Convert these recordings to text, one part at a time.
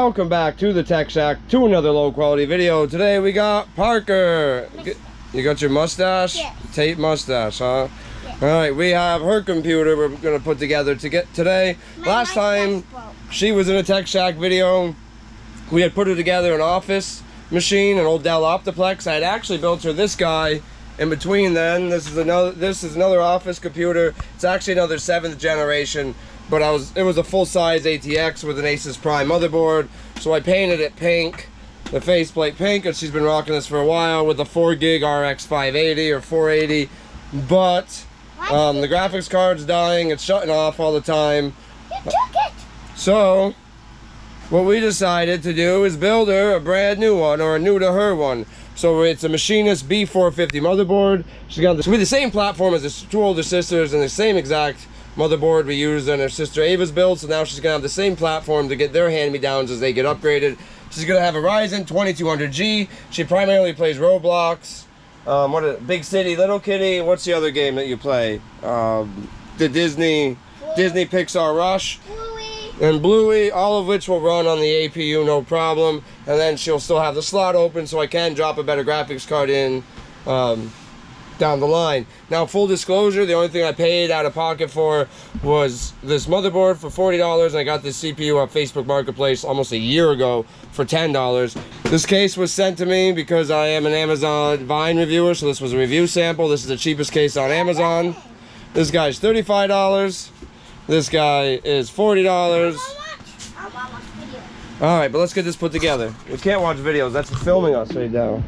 welcome back to the Tech Shack, to another low quality video. Today we got Parker. You got your mustache? Yes. Tape mustache, huh? Yes. Alright, we have her computer we're gonna put together to get today. Last time she was in a Tech Shack video, we had put her together an office machine, an old Dell Optiplex. I had actually built her this guy in between then. This is another office computer. It's actually another 7th generation. But it was a full-size ATX with an Asus Prime motherboard, so I painted it pink, the faceplate pink, and she's been rocking this for a while with a 4 gig RX 580 or 480. But the graphics card's dying, it's shutting off all the time. You took it! So what we decided to do is build her a brand new one, or a new to her one. So it's a Machinist B450 motherboard. She's got the same platform as the two older sisters and the same exact motherboard we used on her sister Ava's build, so now she's gonna have the same platform to get their hand-me-downs as they get upgraded. She's gonna have a Ryzen 2200G. She primarily plays Roblox. Big City, Little Kitty. What's the other game that you play? The Disney Pixar Rush. Bluey. And Bluey, all of which will run on the APU no problem. And then she'll still have the slot open, so I can drop a better graphics card in down the line. Now, full disclosure, the only thing I paid out of pocket for was this motherboard for $40, and I got this CPU on Facebook Marketplace almost a year ago for $10. This case was sent to me because I am an Amazon Vine reviewer, so this was a review sample. This is the cheapest case on Amazon. This guy's $35. This guy is $40. Alright, but let's get this put together. We can't watch videos, that's filming us right now.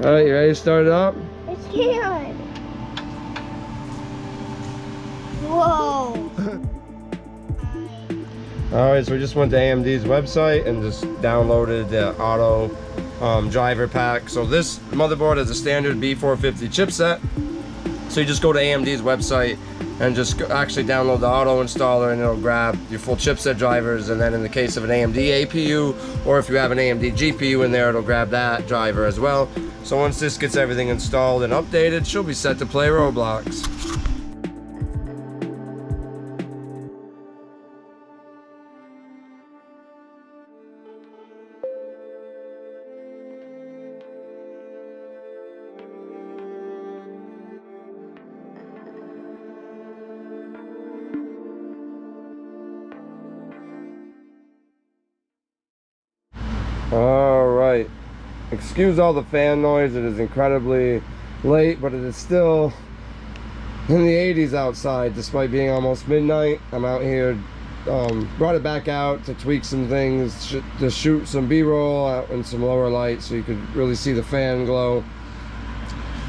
Alright, you ready to start it up? It's good. Whoa. Alright, so we just went to AMD's website and just downloaded the auto driver pack. So this motherboard is a standard B450 chipset. So you just go to AMD's website and just actually download the auto installer, and it'll grab your full chipset drivers. And then in the case of an AMD APU, or if you have an AMD GPU in there, it'll grab that driver as well. So once this gets everything installed and updated, she'll be set to play Roblox. Alright, excuse all the fan noise. It is incredibly late, but it is still in the 80s outside despite being almost midnight. I'm out here, brought it back out to tweak some things, to shoot some b-roll out in some lower light so you could really see the fan glow,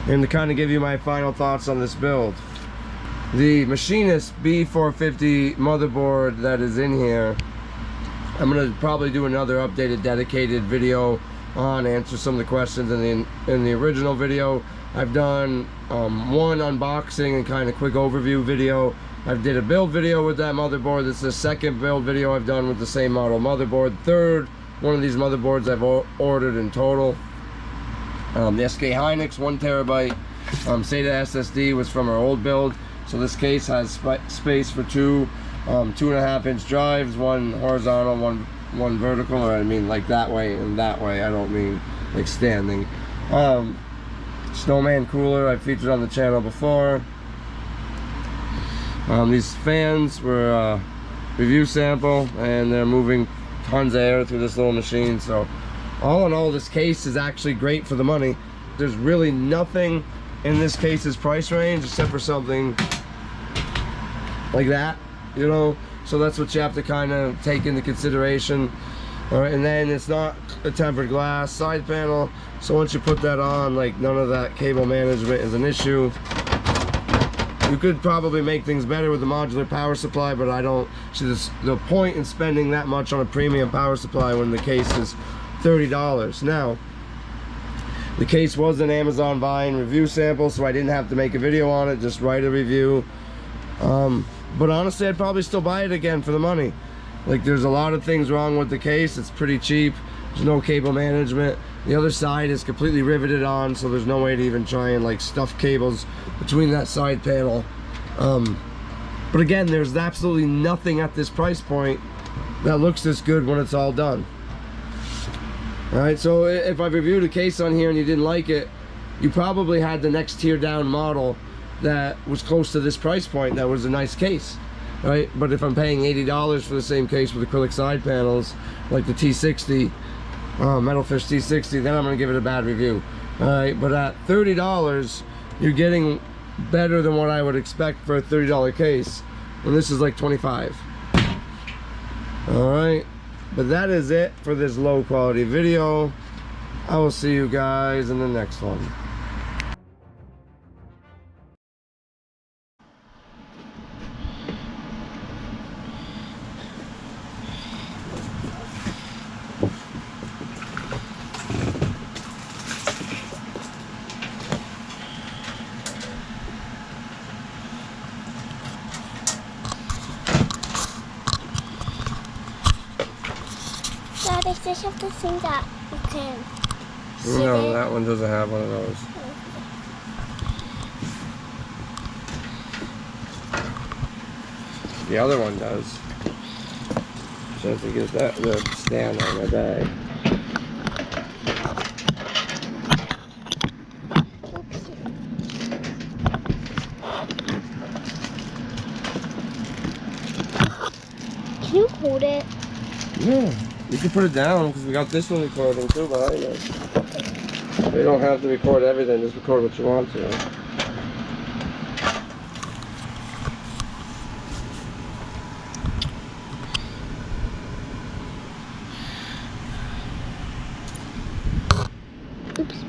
and to kind of give you my final thoughts on this build. The Machinist B450 motherboard that is in here, I'm going to probably do another updated dedicated video on, answer some of the questions in the original video. I've done one unboxing and kind of quick overview video. I did a build video with that motherboard. This is the second build video I've done with the same model motherboard. Third one of these motherboards I've ordered in total. The SK Hynix 1TB SATA SSD was from our old build. So this case has space for two 2.5-inch drives, one horizontal, one vertical, or I mean like that way and that way. I don't mean like standing. Snowman cooler I featured on the channel before. These fans were a review sample, and they're moving tons of air through this little machine. So all in all, this case is actually great for the money. There's really nothing in this case's price range except for something like that, you know. So that's what you have to kind of take into consideration. All right, and then it's not a tempered glass side panel, so once you put that on, like, none of that cable management is an issue. You could probably make things better with the modular power supply, but I don't see the point in spending that much on a premium power supply when the case is $30. Now, the case was an Amazon Vine review sample, so I didn't have to make a video on it, just write a review. But honestly, I'd probably still buy it again for the money. Like, there's a lot of things wrong with the case. It's pretty cheap. There's no cable management. The other side is completely riveted on, so there's no way to even try and like stuff cables between that side panel. But again, there's absolutely nothing at this price point that looks this good when it's all done. Alright, so if I reviewed a case on here and you didn't like it, you probably had the next tier down model that was close to this price point that was a nice case, right? But if I'm paying $80 for the same case with acrylic side panels like the T60, Metalfish T60, then I'm gonna give it a bad review. All right, but at $30, you're getting better than what I would expect for a $30 case, and this is like $25. All right, but that is it for this low quality video. I will see you guys in the next one. Dad, I just have to think that you can. No, that one doesn't have one of those. The other one does. So I have to get that the stand on my bag. Can you hold it? Yeah, you can put it down because we got this one recording too behind us. You don't have to record everything, just record what you want to. Oops.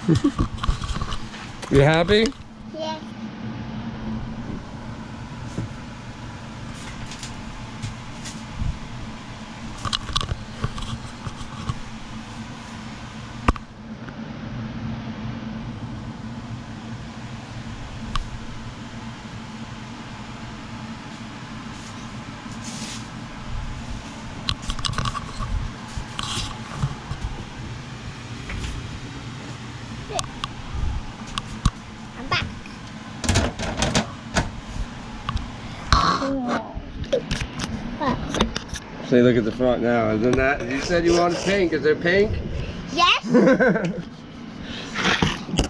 You happy? Yeah. I'm back. What? So you look at the front now. Isn't that? You said you wanted pink. Is there pink? Yes.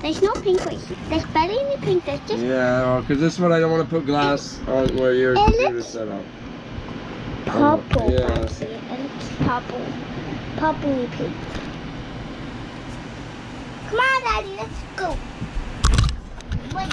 There's no pink right here. There's barely any pink. There's just Yeah, because this one I don't want to put glass on where your computer's set up. purple. Yeah. Actually, it looks purple. Purpley pink. Come on, Daddy. Let's go. Wait.